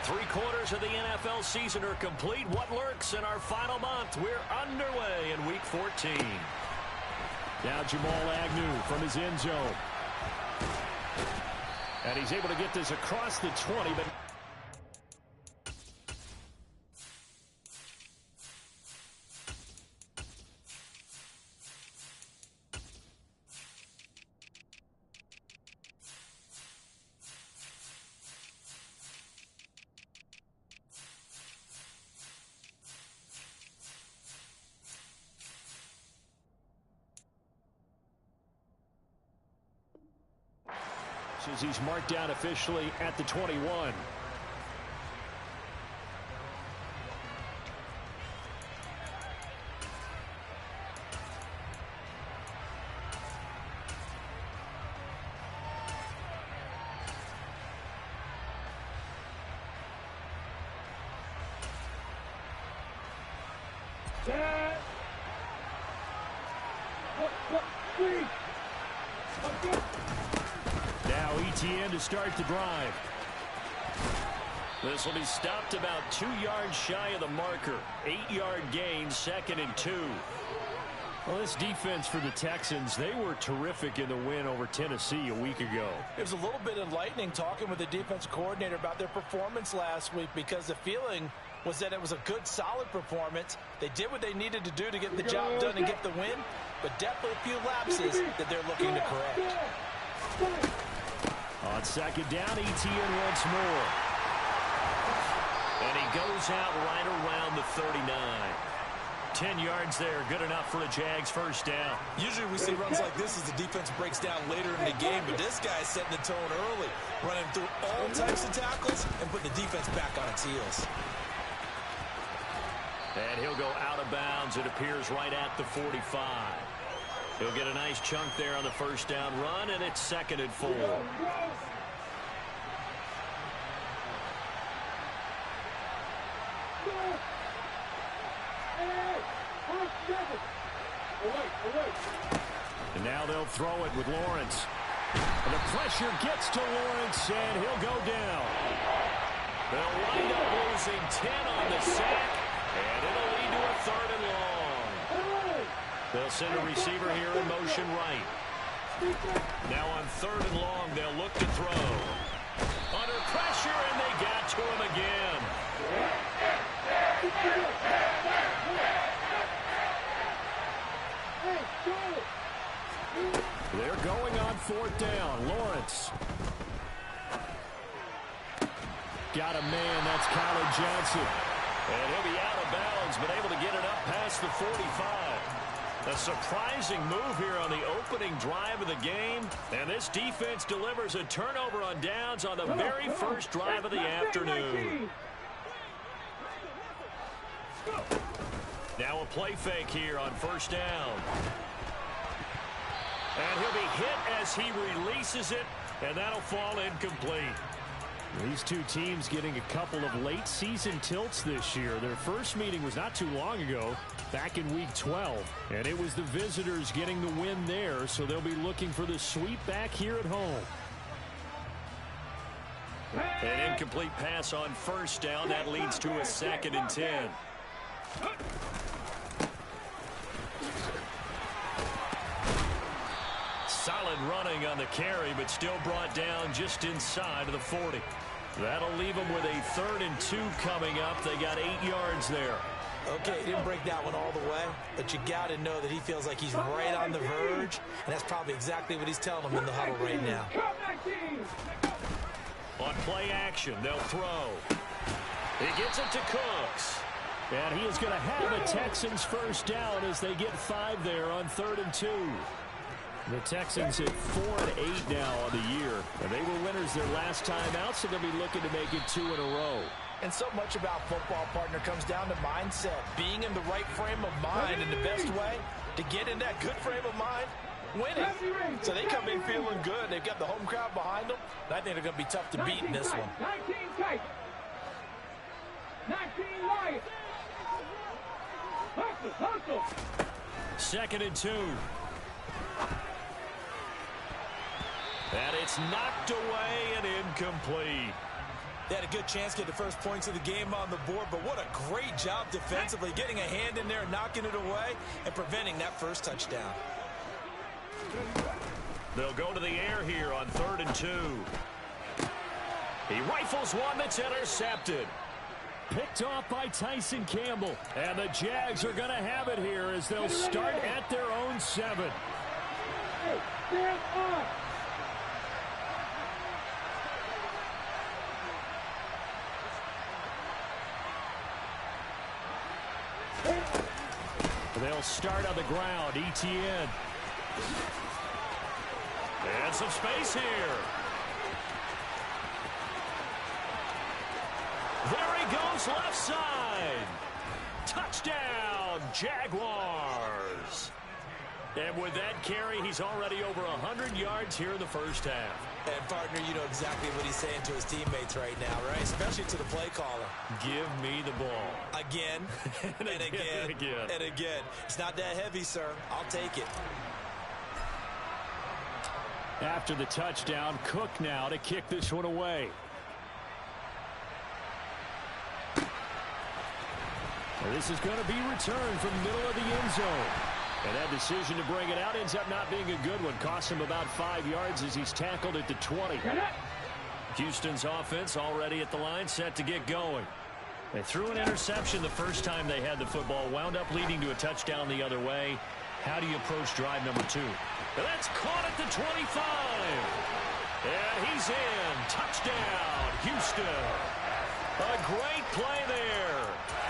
Three-quarters of the NFL season are complete. What lurks in our final month? We're underway in Week 14. Now Jamal Agnew from his end zone. And he's able to get this across the 20, but... as he's marked down officially at the 21. To start the drive. This will be stopped about 2 yards shy of the marker. 8-yard gain, 2nd and 2. Well, this defense for the Texans, they were terrific in the win over Tennessee a week ago. It was a little bit enlightening talking with the defense coordinator about their performance last week, because the feeling was that it was a good, solid performance. They did what they needed to do to get the job done and get the win, but definitely a few lapses that they're looking to correct. On 2nd down, Etienne once more. And he goes out right around the 39. 10 yards there, good enough for a Jags first down. Usually we see runs like this as the defense breaks down later in the game, but this guy's setting the tone early, running through all types of tackles and putting the defense back on its heels. And he'll go out of bounds, it appears, right at the 45. He'll get a nice chunk there on the first down run, and it's 2nd and 4. And now they'll throw it with Lawrence. And the pressure gets to Lawrence, and he'll go down. They'll wind up losing 10 on the sack, and it'll lead to a 3rd and long. They'll send a receiver here in motion right. Now on 3rd and long, they'll look to throw. Under pressure, and they got to him again. They're going on 4th down. Lawrence. Got a man, that's Colin Johnson. And he'll be out of bounds, but able to get it up past the 45. A surprising move here on the opening drive of the game. And this defense delivers a turnover on downs on the very first drive of the afternoon. Now a play fake here on 1st down. And he'll be hit as he releases it, and that'll fall incomplete. These two teams getting a couple of late season tilts this year. Their first meeting was not too long ago, back in week 12. And it was the visitors getting the win there, so they'll be looking for the sweep back here at home. An incomplete pass on 1st down. That leads to a 2nd and 10. Solid running on the carry, but still brought down just inside of the 40. That'll leave them with a 3rd and 2 coming up. They got 8 yards there. Okay, he didn't break that one all the way, but you got to know that he feels like he's right on the verge, and that's probably exactly what he's telling them in the huddle right now. On play action, they'll throw. He gets it to Cooks. And he is going to have a Texans first down as they get 5 there on 3rd and 2. The Texans at 4-8 now on the year. And they were winners their last time out, so they'll be looking to make it 2 in a row. And so much about football, partner, comes down to mindset. Being in the right frame of mind, and the best way to get in that good frame of mind, winning. So they come in feeling good. They've got the home crowd behind them. And I think they're going to be tough to beat in this one. 19 Titans. 19 Lions. Hustle. 2nd and 2. And it's knocked away and incomplete. They had a good chance to get the first points of the game on the board, but what a great job defensively, getting a hand in there, knocking it away, and preventing that first touchdown. They'll go to the air here on 3rd and 2. He rifles one that's intercepted. Picked off by Tyson Campbell. And the Jags are going to have it here as they'll start at their own 7. Hey, stand up. They'll start on the ground. ETN. And some space here. There he goes, left side. Touchdown, Jaguars. And with that carry, he's already over 100 yards here in the first half. And, partner, you know exactly what he's saying to his teammates right now, right? Especially to the play caller. Give me the ball. Again, and again, and again. It's not that heavy, sir. I'll take it. After the touchdown, Cook now to kick this one away. Well, this is going to be returned from the middle of the end zone. And that decision to bring it out ends up not being a good one. Costs him about 5 yards as he's tackled at the 20. Houston's offense already at the line, set to get going. They threw an interception the first time they had the football, wound up leading to a touchdown the other way. How do you approach drive number 2? And that's caught at the 25. And he's in. Touchdown, Houston. A great play there.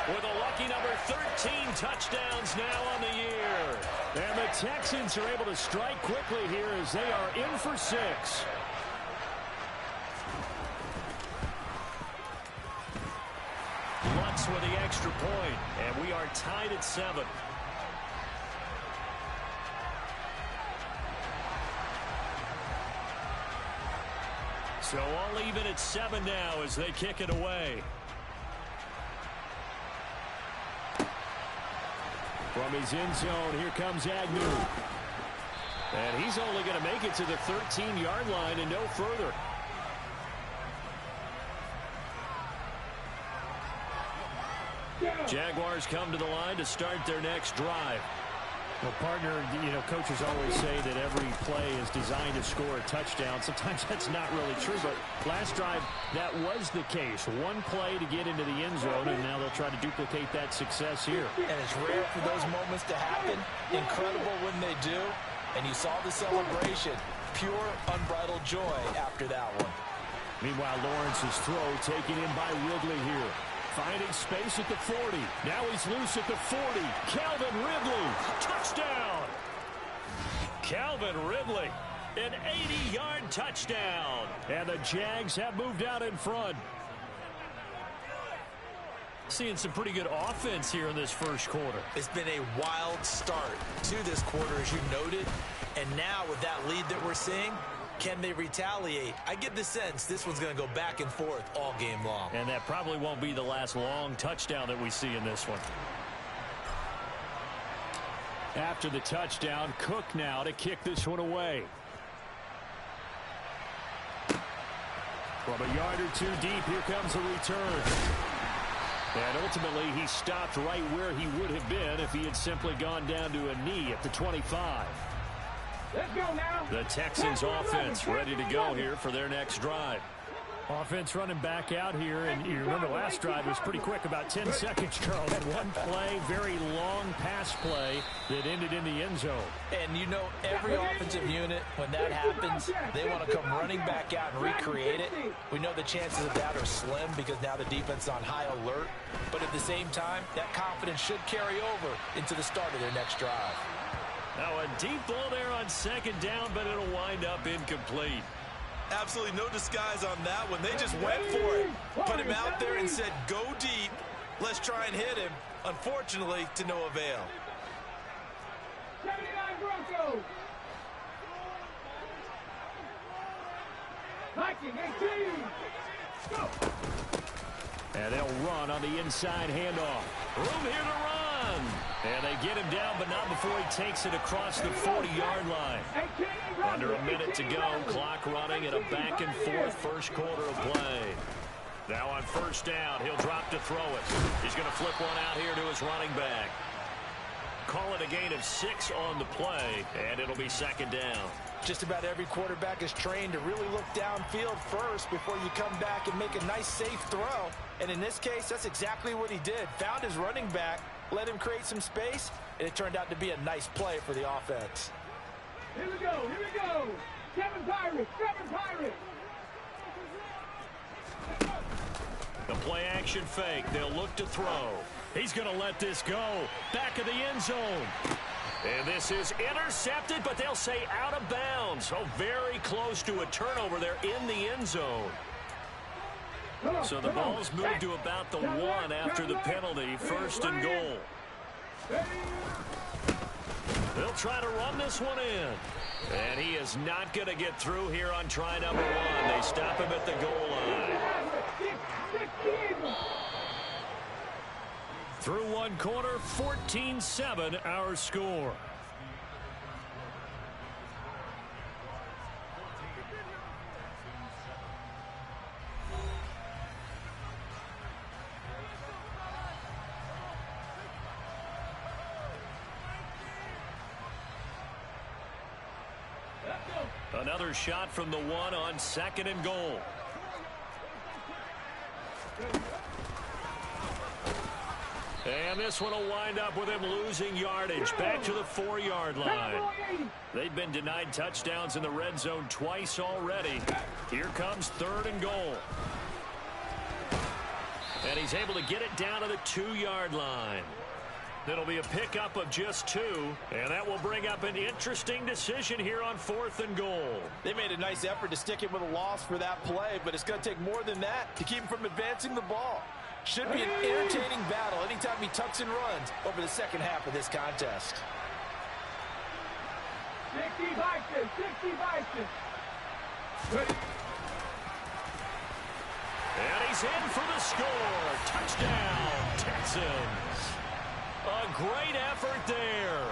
With a lucky number 13 touchdowns now on the year. And the Texans are able to strike quickly here as they are in for 6. Lutz with the extra point, and we are tied at 7. So all even at 7 now as they kick it away. From his end zone, here comes Agnew. And he's only going to make it to the 13-yard line and no further. Jaguars come to the line to start their next drive. Well, partner, you know, coaches always say that every play is designed to score a touchdown. Sometimes that's not really true, but last drive, that was the case. One play to get into the end zone, and now they'll try to duplicate that success here. And it's rare for those moments to happen. Incredible when they do. And you saw the celebration. Pure, unbridled joy after that one. Meanwhile, Lawrence's throw taken in by Ridley here. Finding space at the 40. Now he's loose at the 40. Calvin Ridley. Touchdown. Calvin Ridley. An 80-yard touchdown. And the Jags have moved out in front. Seeing some pretty good offense here in this first quarter. It's been a wild start to this quarter, as you noted. And now with that lead that we're seeing, can they retaliate? I get the sense this one's going to go back and forth all game long. And that probably won't be the last long touchdown that we see in this one. After the touchdown, Cook now to kick this one away. From a yard or 2 deep, here comes a return. And ultimately, he stopped right where he would have been if he had simply gone down to a knee at the 25. Let's go now. The Texans offense ready to go here for their next drive. Offense running back out here, and you remember last drive was pretty quick, about 10 seconds, Charles. Had one play, very long pass play that ended in the end zone. And you know, every offensive unit, when that happens, they want to come running back out and recreate it. We know the chances of that are slim because now the defense is on high alert. But at the same time, that confidence should carry over into the start of their next drive. Now a deep ball there on second down, but it'll wind up incomplete. Absolutely no disguise on that one. They just went for it. Put him out there and said, go deep. Let's try and hit him. Unfortunately, to no avail. 79 Broncos. Viking 18. Go. And they'll run on the inside handoff. Room here to run. And they get him down, but not before he takes it across the 40-yard line. Under a minute to go. Clock running at a back-and-forth first quarter of play. Now on first down, he'll drop to throw it. He's going to flip one out here to his running back. Call it a gain of 6 on the play, and it'll be second down. Just about every quarterback is trained to really look downfield first before you come back and make a nice, safe throw. And in this case, that's exactly what he did. Found his running back, let him create some space, and it turned out to be a nice play for the offense. Here we go, here we go. 7 Pirates, 7 Pirates. The play action fake. They'll look to throw. He's going to let this go. Back of the end zone. And this is intercepted, but they'll say out of bounds. Oh, very close to a turnover there in the end zone. So the ball's moved to about the 1 after the penalty. First and goal. They'll try to run this one in. And he is not going to get through here on try number 1. They stop him at the goal line. Through one quarter, 14-7 our score. Another shot from the 1 on second and goal. And this one will wind up with him losing yardage. Back to the 4-yard line. They've been denied touchdowns in the red zone twice already. Here comes third and goal. And he's able to get it down to the 2-yard line. It'll be a pickup of just 2, and that will bring up an interesting decision here on 4th and goal. They made a nice effort to stick him with a loss for that play, but it's going to take more than that to keep him from advancing the ball. Should be an entertaining battle anytime he tucks and runs over the second half of this contest. 60 Vikings, 60 Vikings. And he's in for the score. Touchdown, Texans. A great effort there.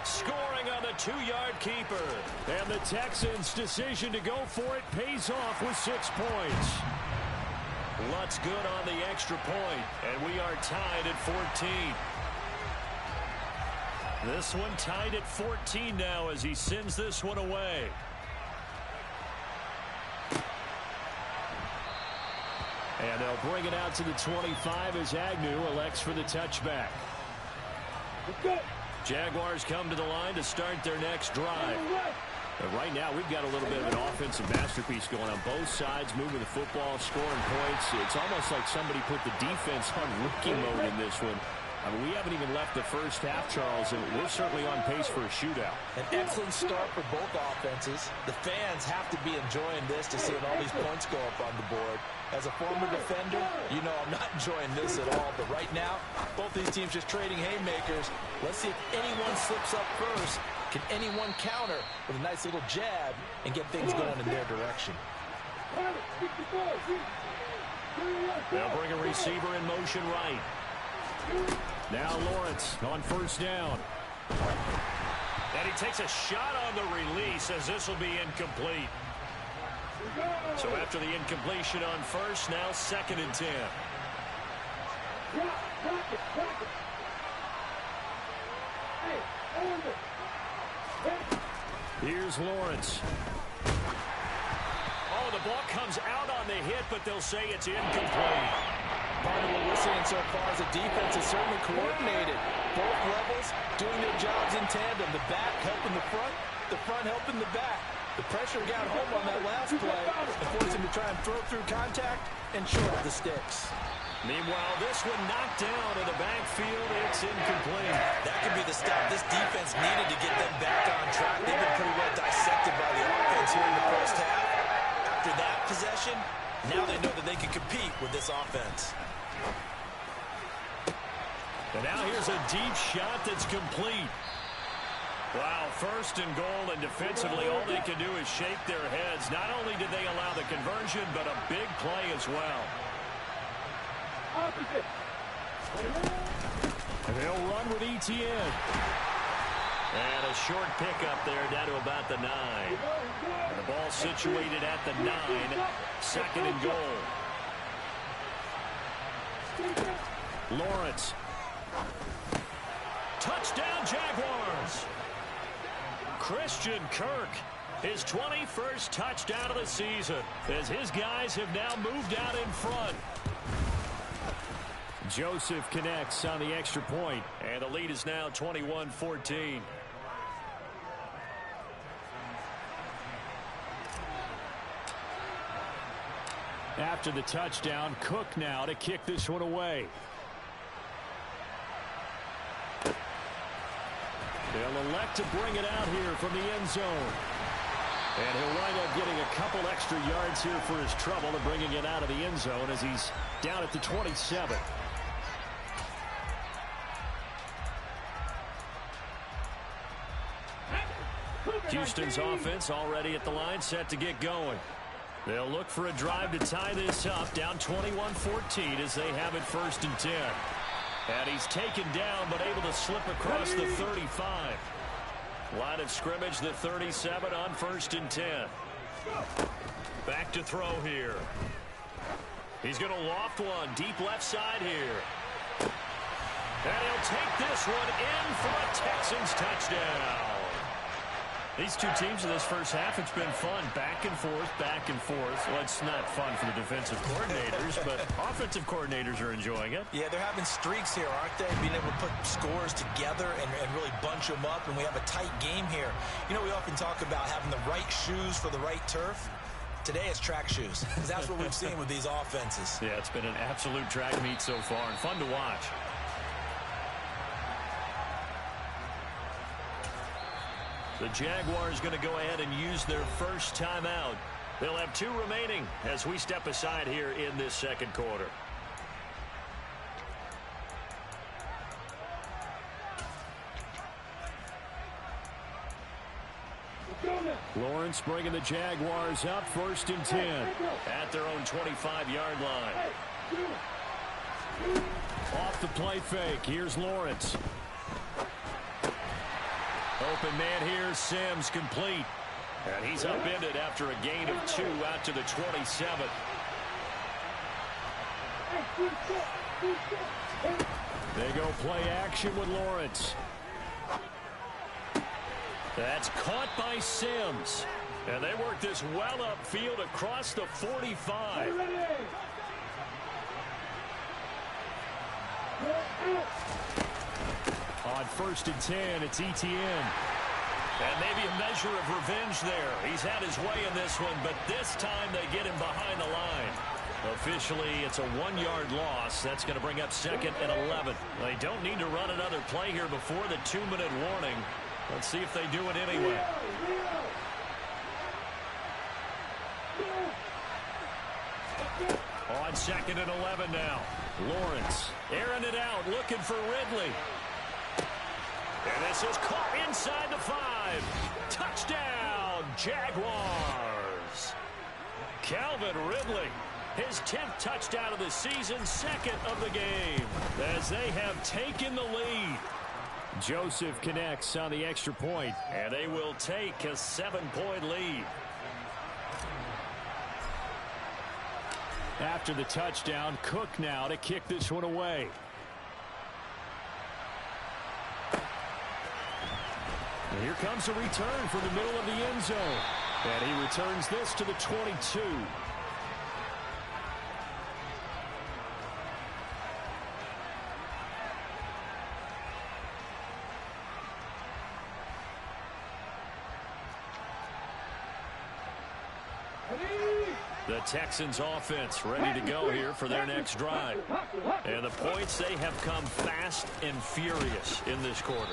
Scoring on the 2-yard keeper. And the Texans' decision to go for it pays off with 6 points. Lutz good on the extra point, and we are tied at 14. This one tied at 14 now as he sends this one away. And they'll bring it out to the 25 as Agnew elects for the touchback. Jaguars come to the line to start their next drive. And right now, we've got a little bit of an offensive masterpiece going on both sides, moving the football, scoring points. It's almost like somebody put the defense on rookie mode in this one. I mean, we haven't even left the first half, Charles, and we're certainly on pace for a shootout. An excellent start for both offenses. The fans have to be enjoying this to see all these points go up on the board. As a former defender, you know I'm not enjoying this at all. But right now, both these teams just trading haymakers. Let's see if anyone slips up first. Can anyone counter with a nice little jab and get things going in their direction? They'll bring a receiver in motion right. Now Lawrence on first down. And he takes a shot on the release as this will be incomplete. So after the incompletion on first, now 2nd and 10. Here's Lawrence. Oh, the ball comes out on the hit, but they'll say it's incomplete. Part of what we're seeing so far is the defense is certainly coordinated. Both levels doing their jobs in tandem. The back helping the front helping the back. The pressure got home on that last play and forced him to try and throw through contact and short of the sticks. Meanwhile, this one knocked down in the backfield. It's incomplete. That could be the stop this defense needed to get them back on track. They've been pretty well dissected by the offense here in the first half. After that possession, now they know that they can compete with this offense. And now here's a deep shot that's complete. Wow, 1st and goal, and defensively all they can do is shake their heads. Not only did they allow the conversion, but a big play as well. And they'll run with ETN. And a short pickup there down to about the 9. And the ball situated at the 9. 2nd and goal. Lawrence. Touchdown, Jaguars. Christian Kirk, his 21st touchdown of the season, as his guys have now moved out in front. Joseph connects on the extra point, and the lead is now 21-14. After the touchdown, Cook now to kick this one away. They'll elect to bring it out here from the end zone. And he'll wind up getting a couple extra yards here for his trouble and bringing it out of the end zone as he's down at the 27. Houston's offense already at the line, set to get going. They'll look for a drive to tie this up, down 21-14 as they have it 1st and 10. And he's taken down, but able to slip across the 35. Line of scrimmage, the 37 on 1st and 10. Back to throw here. He's going to loft one, deep left side here. And he'll take this one in for a Texans touchdown. These two teams in this first half, it's been fun. Back and forth, back and forth. Well, it's not fun for the defensive coordinators, but offensive coordinators are enjoying it. Yeah, they're having streaks here, aren't they? Being able to put scores together and really bunch them up, and we have a tight game here. You know, we often talk about having the right shoes for the right turf. Today it's track shoes. That's what we've seen with these offenses. Yeah, it's been an absolute track meet so far and fun to watch. The Jaguars going to go ahead and use their first timeout. They'll have 2 remaining as we step aside here in this second quarter. Lawrence bringing the Jaguars up 1st and 10 at their own 25-yard line. Off the play fake. Here's Lawrence. Open man here, Sims complete. And he's upended after a gain of 2 out to the 27. They go play action with Lawrence. That's caught by Sims. And they work this well upfield across the 45. On 1st and 10, it's Etienne. And maybe a measure of revenge there. He's had his way in this one, but this time they get him behind the line. Officially, it's a 1-yard loss. That's going to bring up 2nd and 11. They don't need to run another play here before the 2-minute warning. Let's see if they do it anyway. On 2nd and 11 now. Lawrence airing it out, looking for Ridley. And this is caught inside the 5. Touchdown, Jaguars. Calvin Ridley, his 10th touchdown of the season, 2nd of the game, as they have taken the lead. Joseph connects on the extra point, and they will take a 7-point lead. After the touchdown, Cook now to kick this one away. And here comes a return from the middle of the end zone. And he returns this to the 22. The Texans offense ready to go here for their next drive. And the points, they have come fast and furious in this quarter.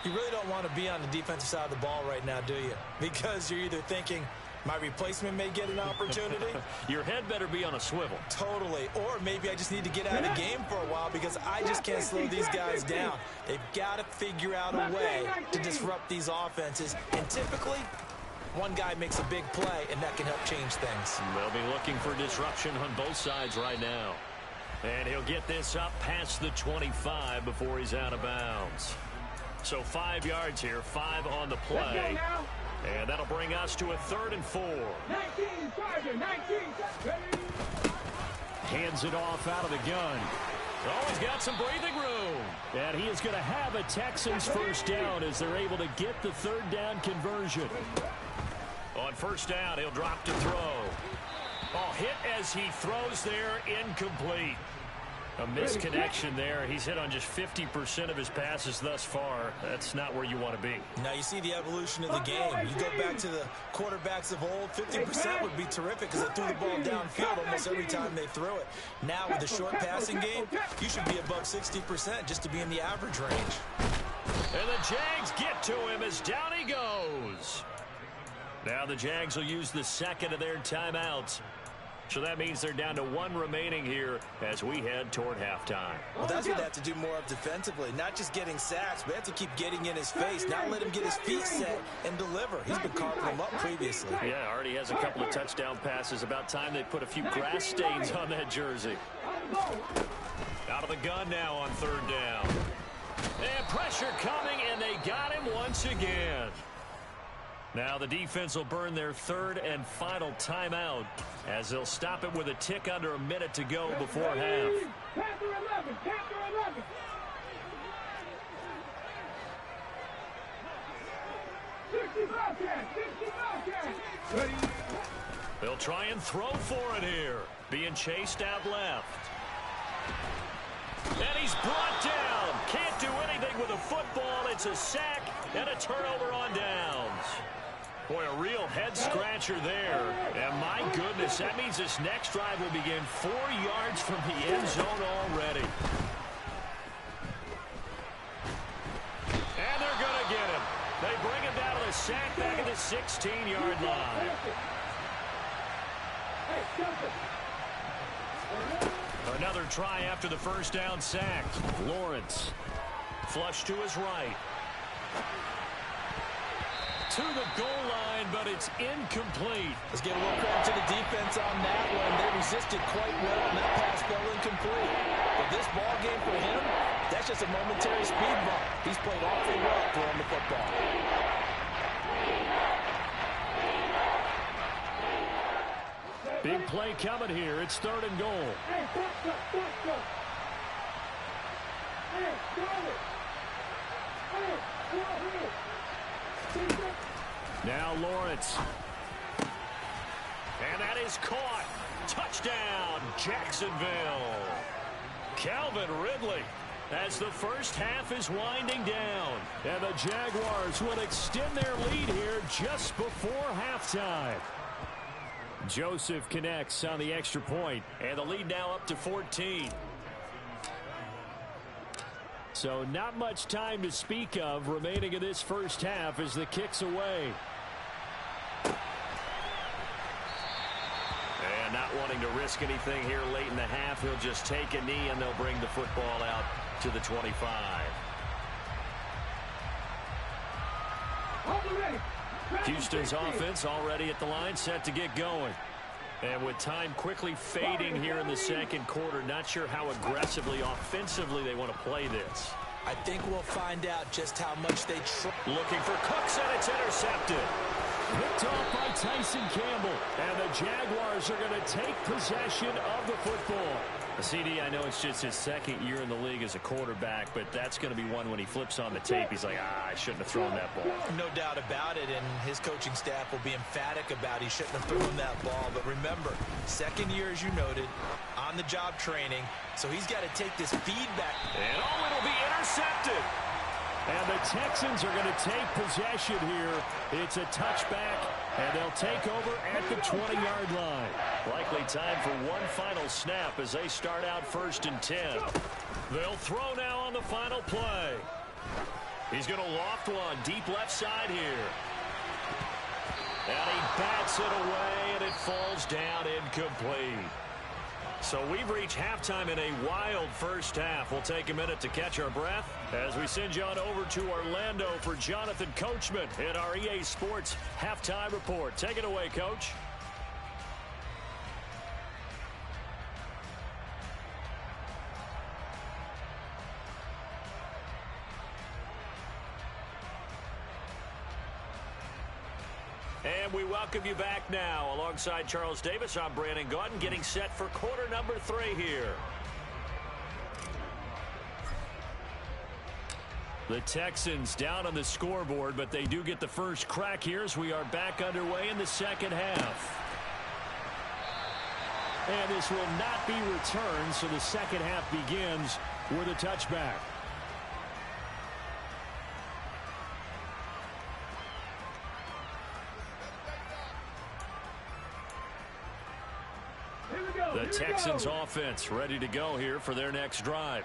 You really don't want to be on the defensive side of the ball right now, do you? Because you're either thinking, my replacement may get an opportunity. Your head better be on a swivel. Totally. Or maybe I just need to get out of the game for a while because I just can't slow these guys down. They've got to figure out a way to disrupt these offenses. And typically, one guy makes a big play, and that can help change things. They'll be looking for disruption on both sides right now. And he'll get this up past the 25 before he's out of bounds. So 5 yards here, 5 on the play. And that'll bring us to a 3rd and 4. 19, Charger, 19. Hands it off out of the gun. Oh, he's got some breathing room. And he is going to have a Texans first down as they're able to get the third down conversion. On first down, he'll drop to throw. Oh, hit as he throws there, incomplete. A misconnection there. He's hit on just 50% of his passes thus far. That's not where you want to be. Now you see the evolution of the game. You go back to the quarterbacks of old, 50% would be terrific because they threw the ball downfield almost every time they threw it. Now with the short passing game, you should be above 60% just to be in the average range. And the Jags get to him as down he goes. Now the Jags will use the second of their timeouts. So that means they're down to one remaining here as we head toward halftime. Well, that's what they have to do more of defensively. Not just getting sacks, but they have to keep getting in his face. Now let him get his feet set and deliver. He's been carving them up previously. Yeah, already has a couple of touchdown passes. About time they put a few grass stains on that jersey. Out of the gun now on third down. And pressure coming, and they got him once again. Now the defense will burn their third and final timeout as they'll stop it with a tick under a minute to go before half. They'll try and throw for it here. Being chased out left. And he's brought down. Can't do anything with a football. It's a sack and a turnover on downs. Boy, a real head-scratcher there. And my goodness, that means this next drive will begin 4 yards from the end zone already. And they're going to get him. They bring him down to the sack back at the 16-yard line. Another try after the first down sack. Lawrence. Flush to his right. To the goal line, but it's incomplete. Let's give a little credit to the defense on that one. They resisted quite well, and that pass fell incomplete. But this ball game for him, that's just a momentary speed bump. He's played awfully well throwing the football. Big play coming here. It's third and goal. Now Lawrence. And that is caught. Touchdown, Jacksonville. Calvin Ridley as the first half is winding down. And the Jaguars will extend their lead here just before halftime. Joseph connects on the extra point, and the lead now up to 14. So not much time to speak of remaining in this first half as the kick's away. And not wanting to risk anything here late in the half, he'll just take a knee and they'll bring the football out to the 25. Houston's offense already at the line, set to get going. And with time quickly fading here in the second quarter, not sure how aggressively, offensively they want to play this. I think we'll find out just how much they try. Looking for Cooks, and it's intercepted. Picked off by Tyson Campbell. And the Jaguars are going to take possession of the football. CD, I know it's just his second year in the league as a quarterback, but that's going to be one when he flips on the tape. He's like, I shouldn't have thrown that ball. No doubt about it, and his coaching staff will be emphatic about he shouldn't have thrown that ball. But remember, second year, as you noted, on-the-job training, so he's got to take this feedback. And it'll be intercepted. And the Texans are going to take possession here. It's a touchback, and they'll take over at the 20-yard line. Likely time for one final snap as they start out 1st and 10. They'll throw now on the final play. He's going to loft one deep left side here. And he bats it away, and it falls down incomplete. So we've reached halftime in a wild first half. We'll take a minute to catch our breath as we send you on over to Orlando for Jonathan Coachman in our EA Sports Halftime Report. Take it away, Coach. And we welcome you back now. Alongside Charles Davis, I'm Brandon Gaudin, getting set for quarter number 3 here. The Texans down on the scoreboard, but they do get the first crack here as we are back underway in the second half. And this will not be returned, so the second half begins with a touchback. The Texans offense ready to go here for their next drive.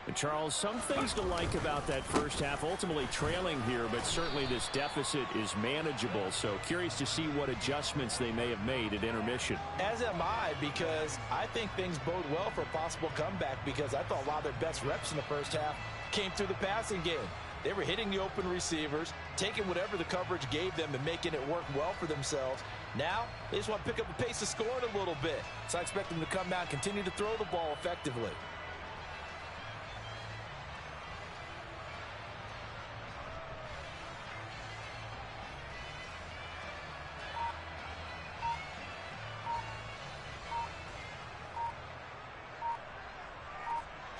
And Charles, some things to like about that first half, ultimately trailing here, but certainly this deficit is manageable. So curious to see what adjustments they may have made at intermission. As am I, because I think things bode well for a possible comeback, because I thought a lot of their best reps in the first half came through the passing game. They were hitting the open receivers, taking whatever the coverage gave them and making it work well for themselves. Now, they just want to pick up the pace of scoring a little bit. So I expect them to come out and continue to throw the ball effectively.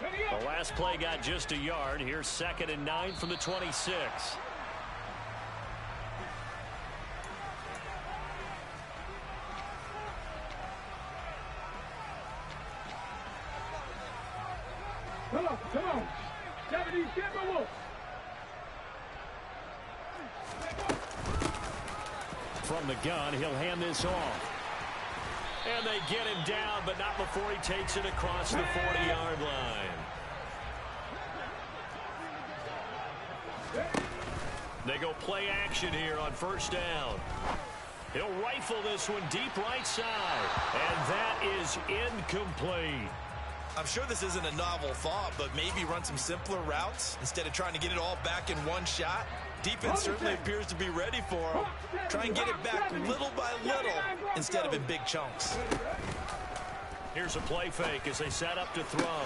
The last play got just a yard. Here's 2nd and 9 from the 26. Come on. 70, Timberwolves. From the gun, he'll hand this off. And they get him down, but not before he takes it across the 40-yard line. They go play action here on first down. He'll rifle this one deep right side. And that is incomplete. I'm sure this isn't a novel thought, but maybe run some simpler routes instead of trying to get it all back in one shot. Defense certainly appears to be ready for him. Try and get it back little by little instead of in big chunks. Here's a play fake as they set up to throw.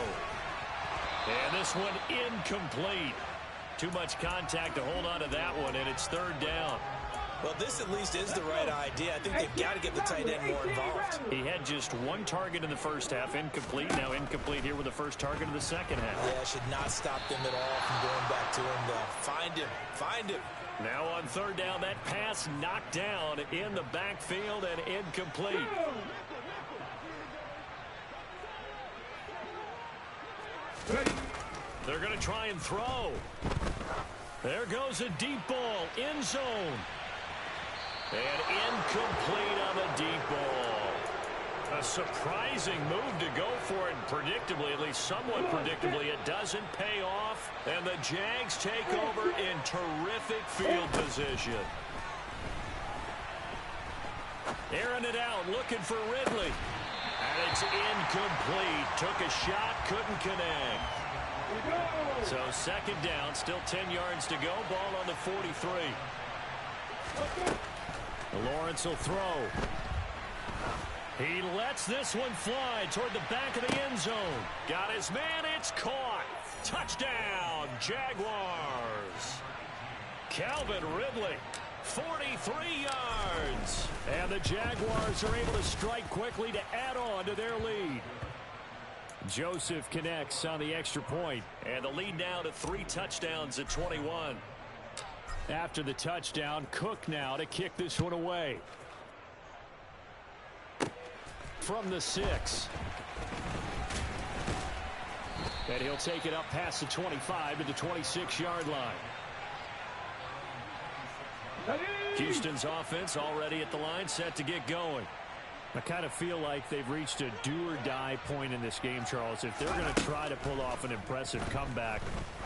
And this one incomplete. Too much contact to hold on to that one, and it's 3rd down. Well, this at least is the right idea. I think they've got to get the tight end more involved. He had just one target in the first half, incomplete. Now incomplete here with the first target of the second half. Yeah, should not stop them at all from going back to him, though. Find him. Now on 3rd down, that pass knocked down in the backfield and incomplete. They're going to try and throw. There goes a deep ball, end zone. And incomplete on the deep ball. A surprising move to go for it, predictably, at least somewhat predictably. It doesn't pay off, and the Jags take over in terrific field position. Airing it out, looking for Ridley. And it's incomplete. Took a shot, couldn't connect. So 2nd down, still 10 yards to go. Ball on the 43. Lawrence will throw. He lets this one fly toward the back of the end zone. Got his man, it's caught. Touchdown, Jaguars. Calvin Ridley, 43 yards. And the Jaguars are able to strike quickly to add on to their lead. Joseph connects on the extra point, and the lead now to 3 touchdowns at 21. After the touchdown, Cook now to kick this one away. From the 6. And he'll take it up past the 25 to the 26-yard line. Houston's offense already at the line, set to get going. I kind of feel like they've reached a do-or-die point in this game, Charles. If they're going to try to pull off an impressive comeback,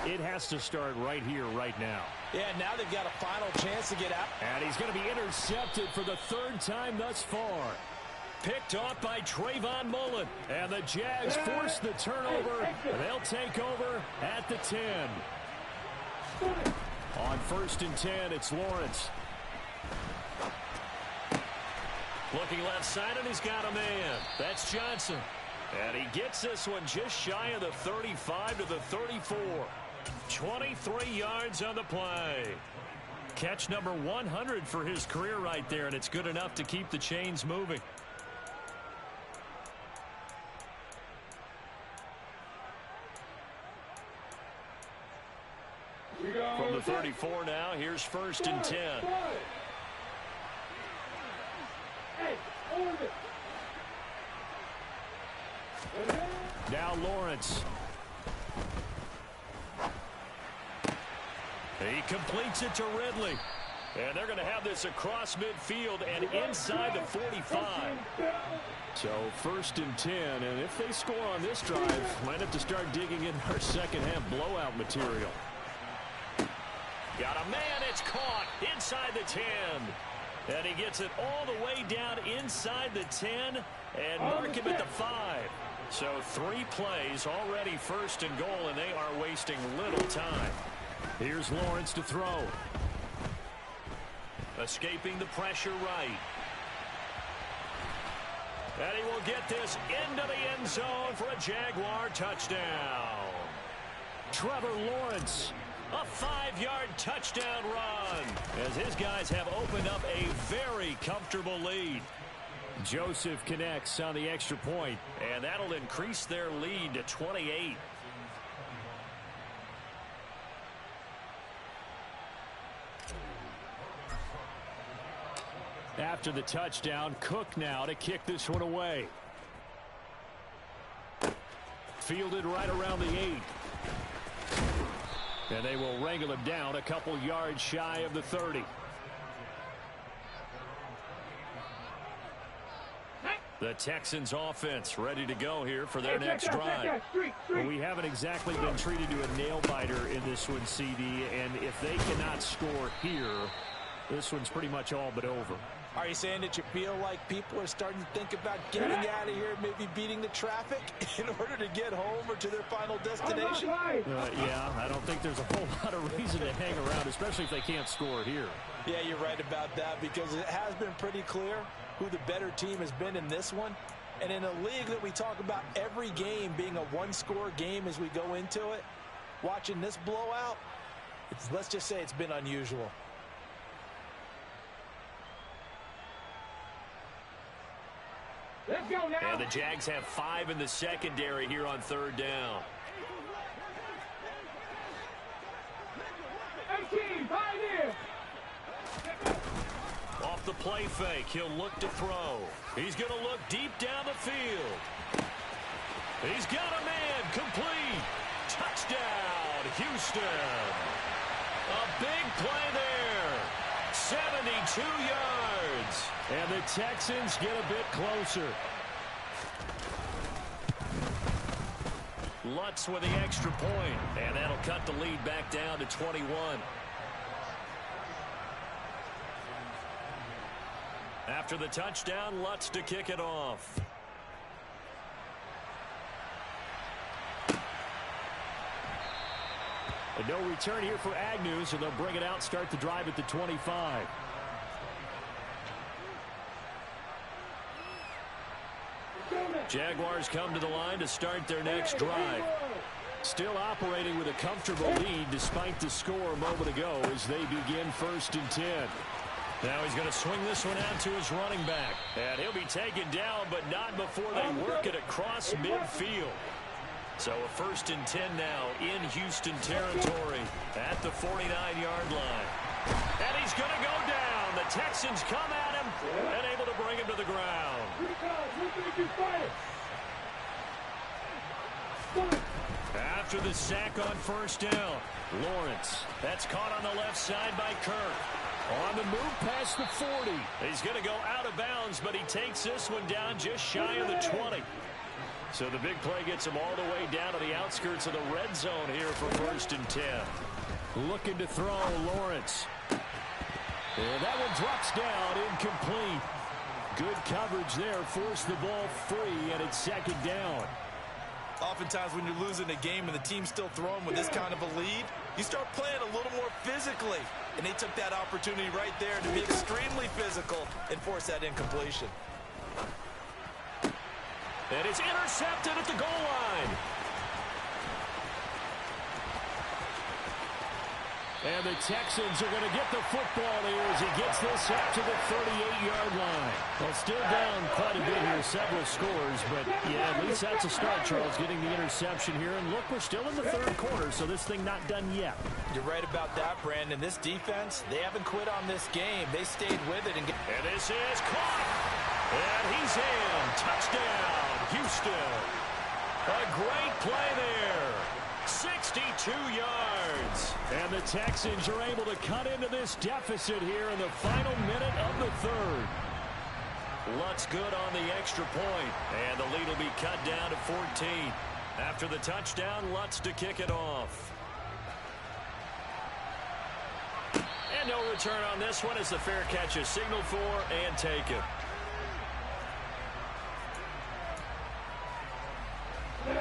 it has to start right here, right now. Yeah, now they've got a final chance to get out. And he's going to be intercepted for the 3rd time thus far. Picked off by Trayvon Mullen. And the Jags force the turnover. They'll take over at the 10. On 1st and 10, it's Lawrence. Looking left side, and he's got a man. That's Johnson. And he gets this one just shy of the 35 to the 34. 23 yards on the play. Catch number 100 for his career right there, and it's good enough to keep the chains moving. From the 34 now, here's 1st and 10. Now Lawrence. He completes it to Ridley. And they're going to have this across midfield and inside the 45. So 1st and 10, and if they score on this drive, might have to start digging in our second half blowout material. Got a man, it's caught inside the 10. And he gets it all the way down inside the 10 and mark him at the 5. So 3 plays already 1st and goal, and they are wasting little time. Here's Lawrence to throw. Escaping the pressure right. And he will get this into the end zone for a Jaguar touchdown. Trevor Lawrence, a 5-yard touchdown run, as his guys have opened up a very comfortable lead. Joseph connects on the extra point, and that'll increase their lead to 28. After the touchdown, Cook now to kick this one away. Fielded right around the 8. And they will wrangle him down a couple yards shy of the 30. The Texans offense ready to go here for their next drive. Well, we haven't exactly been treated to a nail-biter in this one, CD, and if they cannot score here, this one's pretty much all but over. Are you saying that you feel like people are starting to think about getting out of here, maybe beating the traffic in order to get home or to their final destination? Yeah, I don't think there's a whole lot of reason to hang around, especially if they can't score here. Yeah, you're right about that, because it has been pretty clear who the better team has been in this one. And in a league that we talk about every game being a one-score game as we go into it, watching this blowout, let's just say it's been unusual. Let's go now. And the Jags have 5 in the secondary here on 3rd down. 18, pioneer. Off the play fake, he'll look to throw. He's going to look deep down the field. He's got a man, complete. Touchdown, Houston. A big play there. 72 yards. And the Texans get a bit closer. Lutz with the extra point, and that'll cut the lead back down to 21. After the touchdown, Lutz to kick it off. And no return here for Agnew, so they'll bring it out, start the drive at the 25. Jaguars come to the line to start their next drive. Still operating with a comfortable lead despite the score a moment ago as they begin 1st and 10. Now he's going to swing this one out to his running back. And he'll be taken down, but not before they work it across midfield. So a 1st and 10 now in Houston territory at the 49-yard line. And he's going to go down. The Texans come at him and able to bring him to the ground. After the sack on 1st down, Lawrence. That's caught on the left side by Kirk. On the move past the 40. He's going to go out of bounds, but he takes this one down just shy of the 20. So the big play gets him all the way down to the outskirts of the red zone here for 1st and 10. Looking to throw, Lawrence. And that one drops down, incomplete. Good coverage there, forced the ball free, and it's 2nd down. Oftentimes when you're losing a game and the team's still throwing with this kind of a lead, you start playing a little more physically. And they took that opportunity right there to be extremely physical and force that incompletion. And it's intercepted at the goal line. And the Texans are going to get the football here as he gets this up to the 38-yard line. Well, still down quite a bit here, several scores, but yeah, at least that's a start, Charles, getting the interception here. And look, we're still in the third quarter, so this thing not done yet. You're right about that, Brandon. This defense, they haven't quit on this game. They stayed with it. And this is caught. And he's in. Touchdown, Houston. A great play there. 62 yards. And the Texans are able to cut into this deficit here in the final minute of the third. Lutz good on the extra point. And the lead will be cut down to 14. After the touchdown, Lutz to kick it off. And no return on this one as the fair catch is signaled for and taken.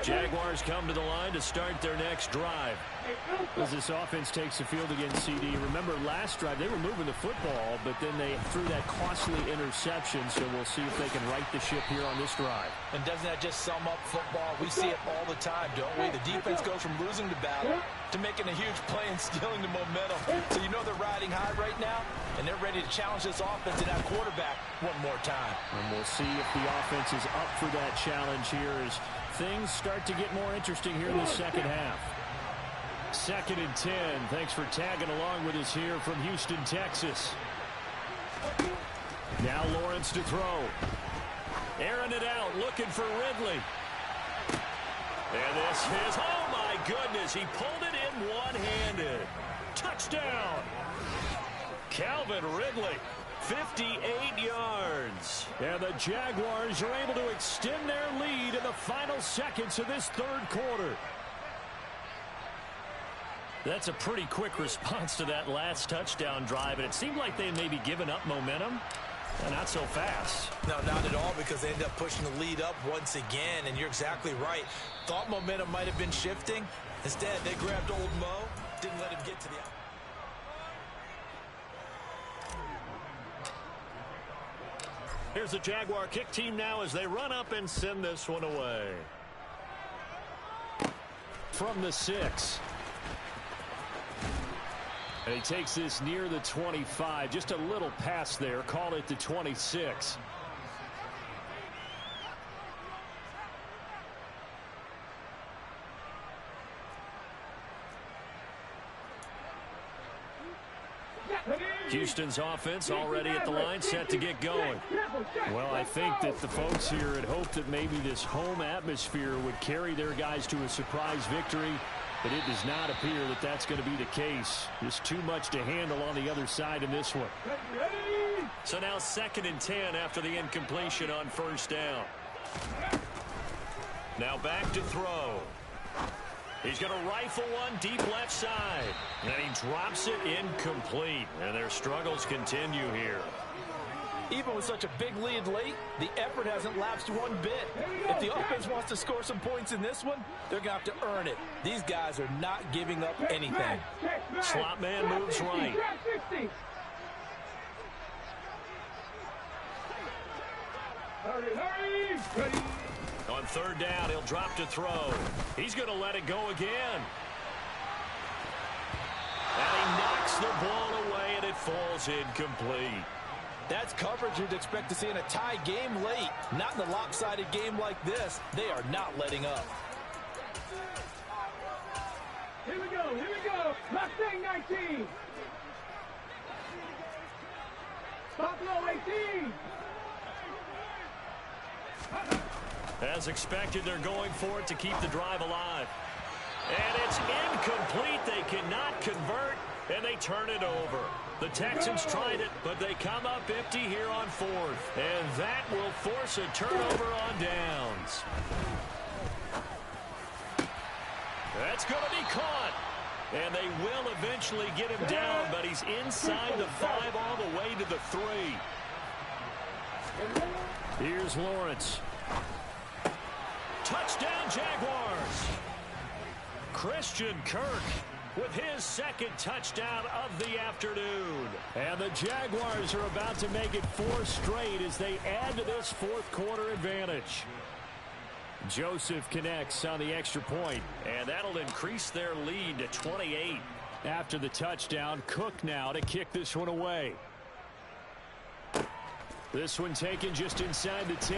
Jaguars come to the line to start their next drive. As this offense takes the field against CD. Remember, last drive, they were moving the football, but then they threw that costly interception, so we'll see if they can right the ship here on this drive. And doesn't that just sum up football? We see it all the time, don't we? The defense goes from losing the battle to making a huge play and stealing the momentum. So you know they're riding high right now, and they're ready to challenge this offense and that quarterback one more time. And we'll see if the offense is up for that challenge here as things start to get more interesting here in the second half. 2nd and 10. Thanks for tagging along with us here from Houston, Texas. Now Lawrence to throw. Airing it out, looking for Ridley. And this is, oh my goodness, he pulled it in one-handed. Touchdown. Calvin Ridley, 58 yards. And the Jaguars are able to extend their lead in the final seconds of this third quarter. That's a pretty quick response to that last touchdown drive, and it seemed like they had maybe given up momentum. Not so fast. No, not at all, because they end up pushing the lead up once again, and you're exactly right. Thought momentum might have been shifting. Instead, they grabbed old Mo, didn't let him get to the... Here's the Jaguar kick team now as they run up and send this one away. From the 6. And he takes this near the 25. Just a little pass there. Call it the 26. Houston's offense already at the line, set to get going. Well, I think that the folks here had hoped that maybe this home atmosphere would carry their guys to a surprise victory, but it does not appear that that's going to be the case. Just too much to handle on the other side in this one. So now 2nd and 10 after the incompletion on first down. Now back to throw. He's going to rifle one deep left side. And he drops it incomplete. And their struggles continue here. Even with such a big lead late, the effort hasn't lapsed one bit. If the offense wants to score some points in this one, they're going to have to earn it. These guys are not giving up anything. Slot man moves right. Hurry. On third down, he'll drop to throw. He's going to let it go again. And he knocks the ball away, and it falls incomplete. That's coverage you'd expect to see in a tie game late. Not in a lopsided game like this. They are not letting up. Here we go. Mustang 19. Buffalo 18. As expected, they're going for it to keep the drive alive. And it's incomplete. They cannot convert, and they turn it over. The Texans tried it, but they come up empty here on fourth. And that will force a turnover on downs. That's going to be caught. And they will eventually get him down, but he's inside the 5 all the way to the 3. Here's Lawrence. Touchdown, Jaguars. Christian Kirk with his second touchdown of the afternoon. And the Jaguars are about to make it 4 straight as they add to this fourth quarter advantage. Joseph connects on the extra point, and that'll increase their lead to 28. After the touchdown, Cook now to kick this one away. This one taken just inside the 10.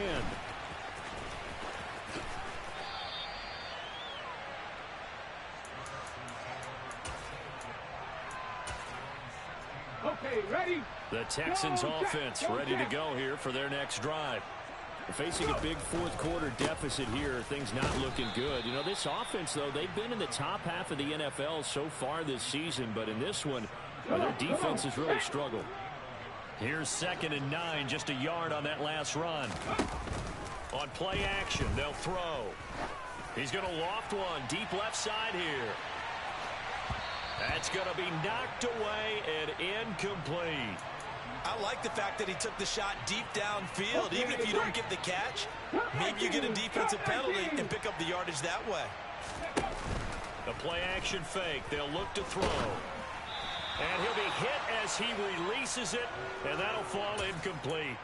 Okay, ready? The Texans offense ready to go here for their next drive. Facing a big fourth quarter deficit here, things not looking good. You know, this offense, though, they've been in the top half of the NFL so far this season, but in this one, their defense has really struggled. Here's 2nd and 9, just a yard on that last run. On play action, they'll throw. He's going to loft one deep left side here. That's going to be knocked away and incomplete. I like the fact that he took the shot deep downfield. Even if you don't get the catch, maybe you get a defensive penalty and pick up the yardage that way. The play action fake. They'll look to throw. And he'll be hit as he releases it, and that'll fall incomplete.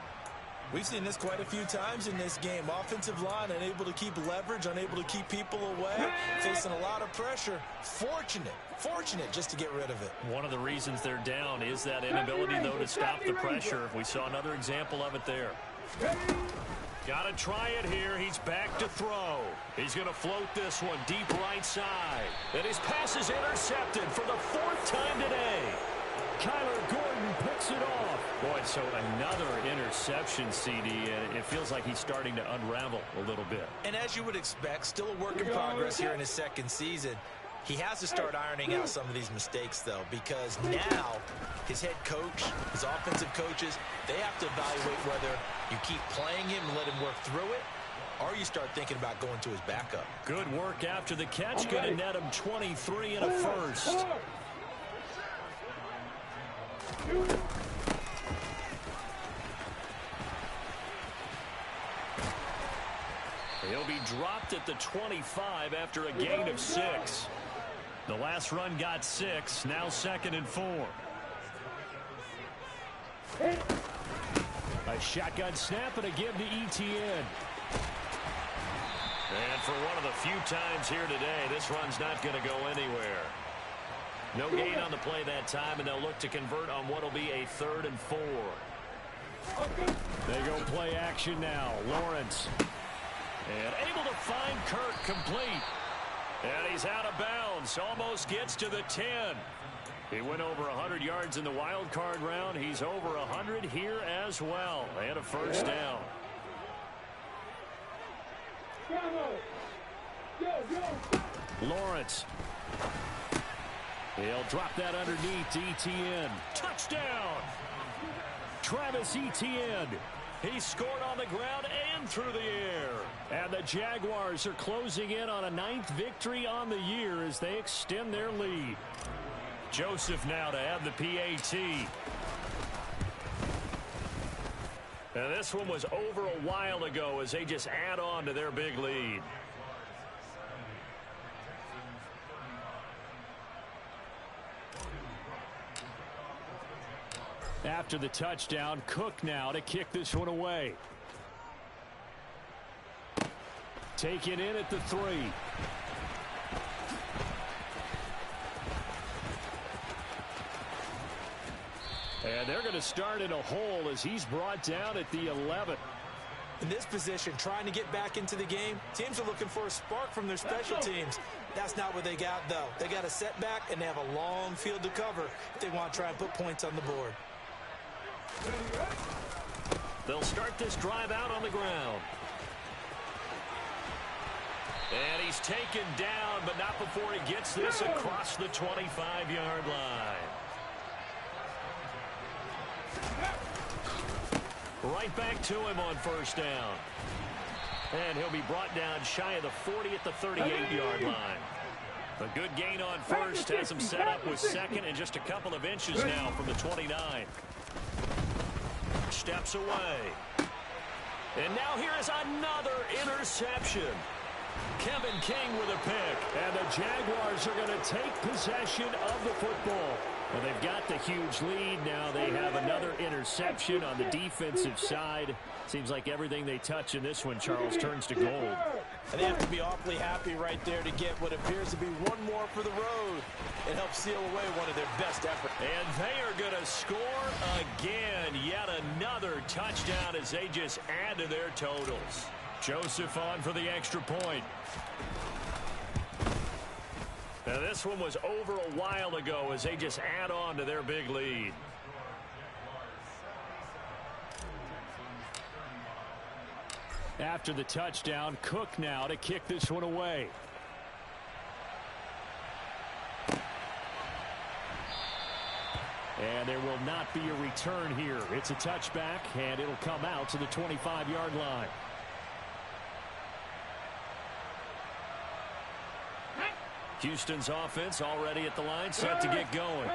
We've seen this quite a few times in this game. Offensive line unable to keep leverage, unable to keep people away, facing a lot of pressure. Fortunate just to get rid of it. One of the reasons they're down is that inability, though, to stop the pressure. We saw another example of it there. Got to try it here. He's back to throw. He's going to float this one deep right side. And his pass is intercepted for the 4th time today. Kyler Gordon picks it off. Boy, so another interception, CD, and it feels like he's starting to unravel a little bit. And as you would expect, still a work in progress here in his 2nd season. He has to start ironing out some of these mistakes, though, because now his head coach, his offensive coaches, they have to evaluate whether you keep playing him and let him work through it, or you start thinking about going to his backup. Good work after the catch. Going to net him 23 and a first. He'll be dropped at the 25 after a gain of 6. The last run got 6. Now 2nd and 4. A shotgun snap and a give to Etienne. And for one of the few times here today, this run's not going to go anywhere. No gain on the play that time, and they'll look to convert on what will be a 3rd and 4. They go play action now. Lawrence. And able to find Kirk complete. And he's out of bounds. Almost gets to the 10. He went over 100 yards in the wild card round. He's over 100 here as well. And a first down. Lawrence. He'll drop that underneath to Etienne. Touchdown! Travis Etienne. He scored on the ground and through the air. And the Jaguars are closing in on a 9th victory on the year as they extend their lead. Joseph now to add the PAT. And this one was over a while ago as they just add on to their big lead. After the touchdown, Cook now to kick this one away. Taken in at the 3. And they're going to start in a hole as he's brought down at the 11. In this position, trying to get back into the game, teams are looking for a spark from their special teams. That's not what they got, though. They got a setback, and they have a long field to cover if they want to try and put points on the board. They'll start this drive out on the ground. And he's taken down, but not before he gets this across the 25-yard line. Right back to him on first down. And he'll be brought down shy of the 40 at the 38-yard line. A good gain on first has him set up with 2nd and just a couple of inches now from the 29. Steps away. And now here is another interception. Kevin King with a pick. And the Jaguars are going to take possession of the football. Well, they've got the huge lead. Now they have another interception on the defensive side. Seems like everything they touch in this one, Charles, turns to gold. And they have to be awfully happy right there to get what appears to be one more for the road. It helps seal away one of their best efforts. And they are going to score again. Yet another touchdown as they just add to their totals. Joseph on for the extra point. Now this one was over a while ago as they just add on to their big lead. After the touchdown, Cook now to kick this one away. And there will not be a return here. It's a touchback, and it'll come out to the 25-yard line. Houston's offense already at the line, set to get going.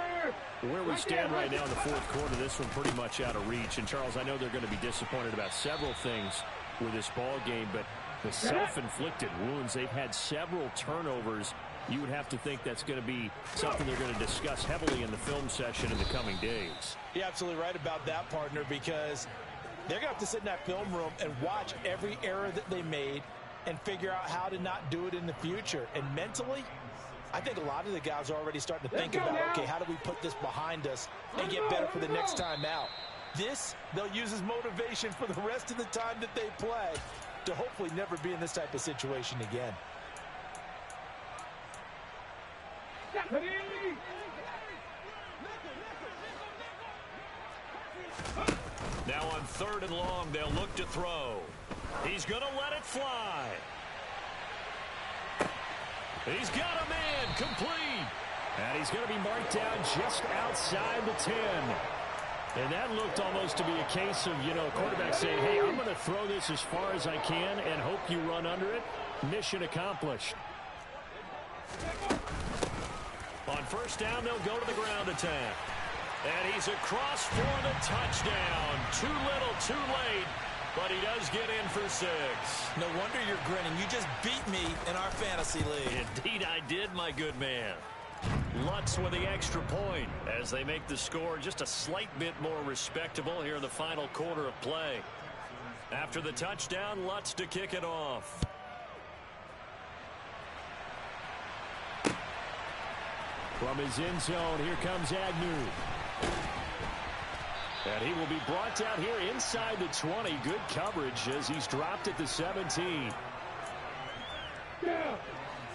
Where we stand right now in the fourth quarter, this one pretty much out of reach. And, Charles, I know they're going to be disappointed about several things with this ball game, but the self-inflicted wounds, they've had several turnovers. You would have to think that's going to be something they're going to discuss heavily in the film session in the coming days. You're absolutely right about that, partner, because they're going to have to sit in that film room and watch every error that they made and figure out how to not do it in the future. And mentally, I think a lot of the guys are already starting to think about, okay, how do we put this behind us and get better for the next time out? This, they'll use as motivation for the rest of the time that they play to hopefully never be in this type of situation again. Now on 3rd and long, they'll look to throw. He's going to let it fly. He's got a man complete. And he's going to be marked down just outside the 10. And that looked almost to be a case of, quarterback saying, hey, I'm going to throw this as far as I can and hope you run under it. Mission accomplished. On 1st down, they'll go to the ground attack. And he's across for the touchdown. Too little, too late. But he does get in for 6. No wonder you're grinning. You just beat me in our fantasy league. Indeed I did, my good man. Lutz with the extra point as they make the score just a slight bit more respectable here in the final quarter of play. After the touchdown, Lutz to kick it off. From his end zone, here comes Agnew. And he will be brought down here inside the 20. Good coverage as he's dropped at the 17.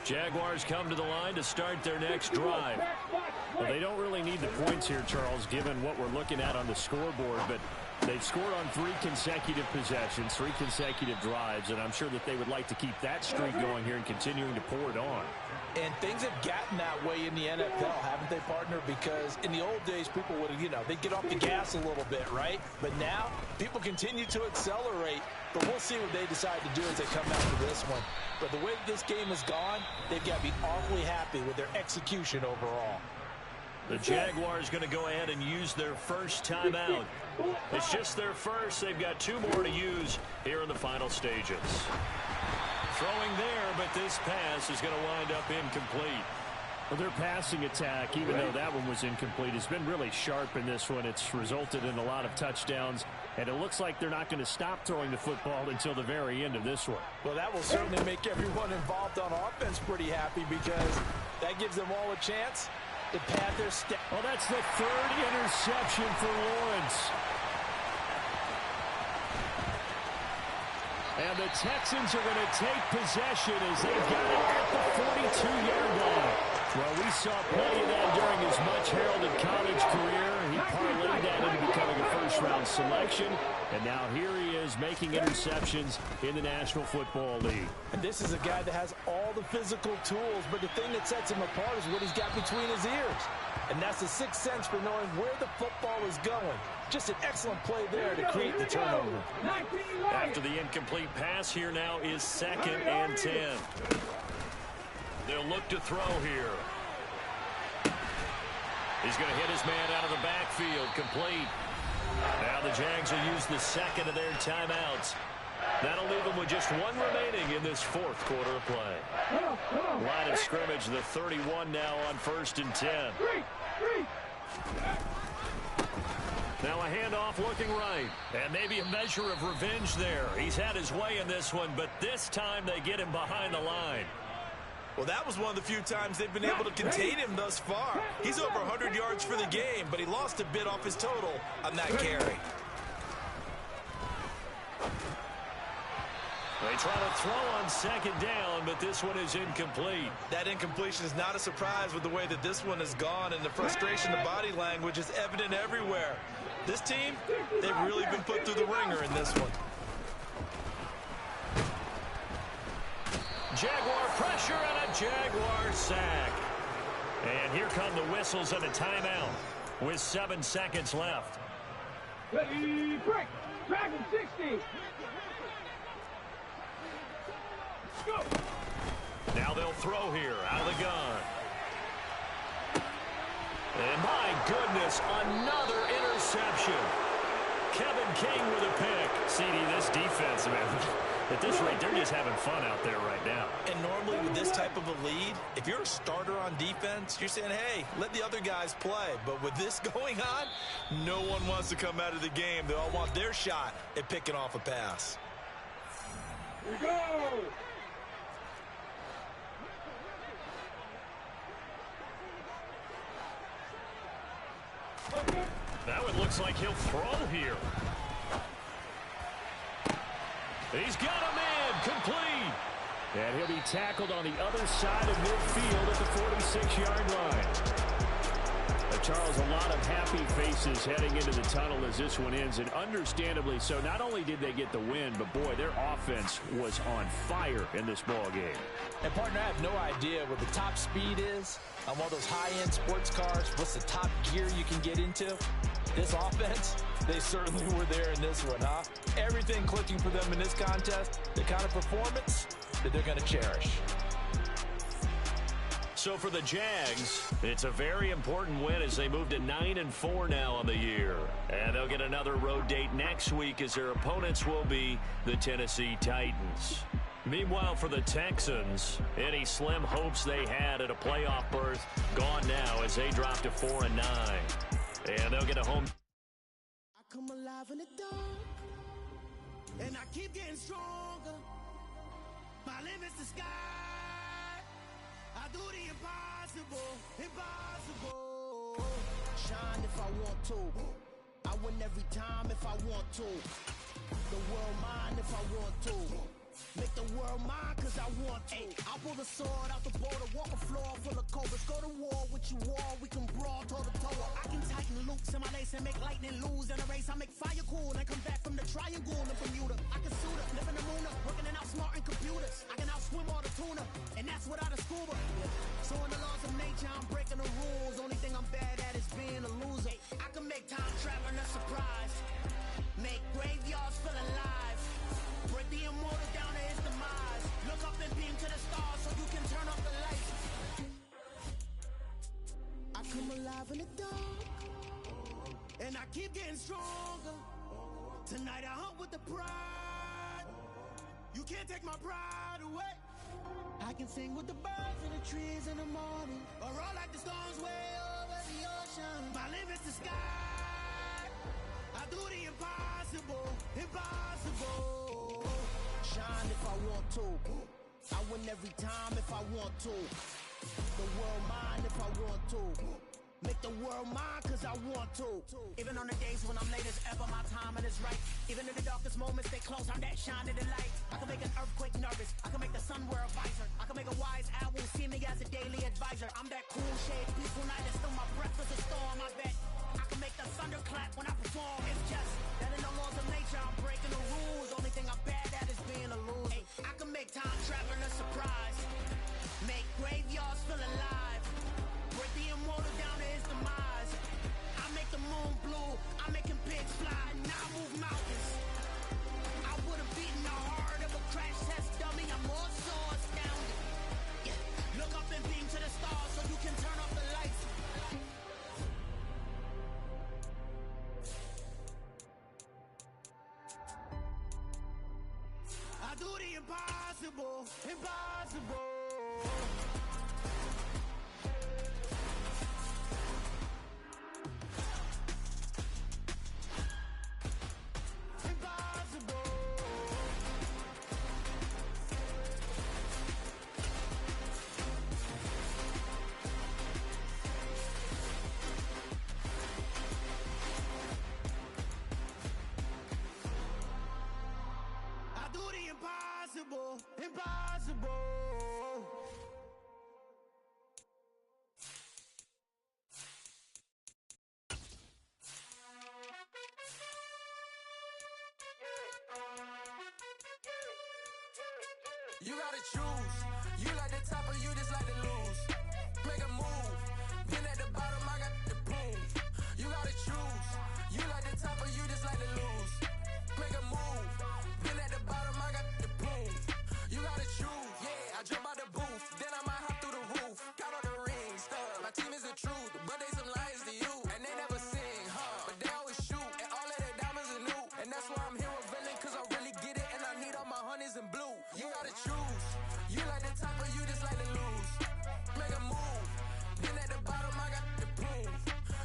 Jaguars come to the line to start their next drive. Well, they don't really need the points here, Charles, given what we're looking at on the scoreboard, but they've scored on 3 consecutive possessions, 3 consecutive drives, and I'm sure that they would like to keep that streak going here and continuing to pour it on. And things have gotten that way in the NFL, haven't they, partner? Because in the old days, people would, they'd get off the gas a little bit, right? But now, people continue to accelerate. But we'll see what they decide to do as they come after this one. But the way this game has gone, they've got to be awfully happy with their execution overall. The Jaguars going to go ahead and use their first timeout. It's just their first. They've got 2 more to use here in the final stages. Throwing there, but this pass is going to wind up incomplete. Well, their passing attack, even though that one was incomplete, has been really sharp in this one. It's resulted in a lot of touchdowns, and it looks like they're not going to stop throwing the football until the very end of this one. Well, that will certainly make everyone involved on offense pretty happy because that gives them all a chance to pad their step. Well, that's the 3rd interception for Lawrence. And the Texans are going to take possession as they've got it at the 42-yard line. Well, we saw plenty of that during his much-heralded college career. He parlayed that into becoming a first-round selection. And now here he is making interceptions in the National Football League. And this is a guy that has all the physical tools, but the thing that sets him apart is what he's got between his ears. And that's the 6th sense for knowing where the football is going. Just an excellent play there to create the turnover. After the incomplete pass, here now is 2nd and 10. They'll look to throw here. He's going to hit his man out of the backfield, complete. Now the Jags will use the 2nd of their timeouts. That'll leave them with just one remaining in this fourth quarter of play. Line of scrimmage, the 31 now on 1st and 10. Now a handoff looking right. And maybe a measure of revenge there. He's had his way in this one, but this time they get him behind the line. Well, that was one of the few times they've been able to contain him thus far. He's over 100 yards for the game, but he lost a bit off his total on that carry. They try to throw on 2nd down, but this one is incomplete. That incompletion is not a surprise with the way that this one has gone, and the frustration, the body language is evident everywhere. This team, they've really been put through the ringer in this one. Jaguar pressure and a Jaguar sack. And here come the whistles and a timeout with 7 seconds left. Ready, break. Dragon 60. Go. Now they'll throw here out of the gun. And my goodness, another interception. Kevin King with a pick. CD, this defense, man, at this rate, they're just having fun out there right now. And normally with this type of a lead, if you're a starter on defense, you're saying, hey, let the other guys play. But with this going on, no one wants to come out of the game. They all want their shot at picking off a pass. Here we go. That one looks like he'll throw here. He's got him in, complete. And he'll be tackled on the other side of midfield at the 46-yard line. Charles, a lot of happy faces heading into the tunnel as this one ends, and understandably so. Not only did they get the win, but boy, their offense was on fire in this ball game. And partner, I have no idea what the top speed is on one of those high-end sports cars. What's the top gear you can get into? This offense, they certainly were there in this one, huh? Everything clicking for them in this contest, the kind of performance that they're going to cherish. So for the Jags, it's a very important win as they move to 9-4 now on the year. And they'll get another road date next week as their opponents will be the Tennessee Titans. Meanwhile, for the Texans, any slim hopes they had at a playoff berth gone now as they drop to 4-9. And they'll get a home. I come alive in the dark, and I keep getting stronger. My limit's the sky. I do the impossible, impossible. Shine if I want to. I win every time if I want to. The world mine if I want to. Make the world mine cause I want to. I pull the sword out the border, walk a floor full of cobras. Go to war with you all, we can brawl toe to toe. I can tighten loops in my lace and make lightning lose in a race. I make fire cool and come back from the triangle in Bermuda. I can suit up, live in the moon up, working and outsmarting computers. I can outswim all the tuna, and that's without a scuba. So in the laws of nature, I'm breaking the rules. Only thing I'm bad at is being a loser. I can make time traveling a surprise. Make graveyards feel alive. Break the immortal down to his demise. Look up and beam to the stars so you can turn off the lights. I come alive in the dark, and I keep getting stronger. Tonight I hunt with the pride. You can't take my pride away. I can sing with the birds and the trees in the morning, or roll like the storms way over the ocean. My limit's the sky. I do the impossible, impossible. Shine if I want to. I win every time if I want to. The world mine if I want to. Make the world mine cause I want to. Even on the days when I'm late as ever, my timing is right. Even in the darkest moments, stay close, I'm that shine of the light. I can make an earthquake nervous, I can make the sun wear a visor. I can make a wise owl see me as a daily advisor. I'm that cool shade, peaceful night, and still my breath is a storm, I bet. I can make the thunder clap when I perform. It's just that in the laws of nature, I'm breaking the rules. Only thing I'm bad at is being a loser. I can make time traveling a surprise. Make graveyards feel alive. Break the immortal down to his demise. I make the moon blue. I make him pigs fly. Now I move mountains. I would have beaten the heart of a crash test dummy. I'm more so astounded. Yeah. Look up and beam to the stars so you can turn off the lights. You gotta choose. You like the top or you just like to lose. Make a move. Been at the bottom, I got the proof. You gotta choose. You like the top or you just like to lose. Make a move. Been at the bottom, I got the proof. You gotta choose. Yeah, I jump out the booth. Then I might hop through the roof. Got all the rings, stuff. My team is the truth, but they some liars to you. And they never sing, but they always shoot. And all of their diamonds are new. And that's why I'm here with Villain, cause I really get it. And I need all my honeys in blue. You gotta choose. You like the top or you just like to lose. Make a move. Been at the bottom, I got the proof.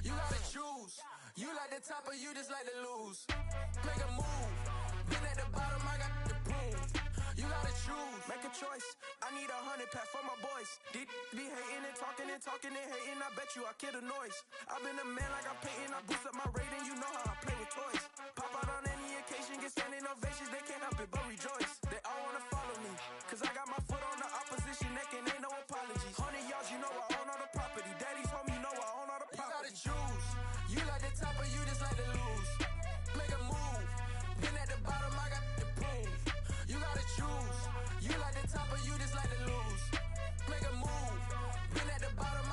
You gotta choose. You like the top or you just like to lose. Make a move. Been at the bottom, I got the proof. You gotta choose. Make a choice. I need 100 pack for my boys. Be hating and talking and talking and hating. I bet you I kill the noise. I've been a man like I'm Peyton. I boost up my rating. You know how I play with toys.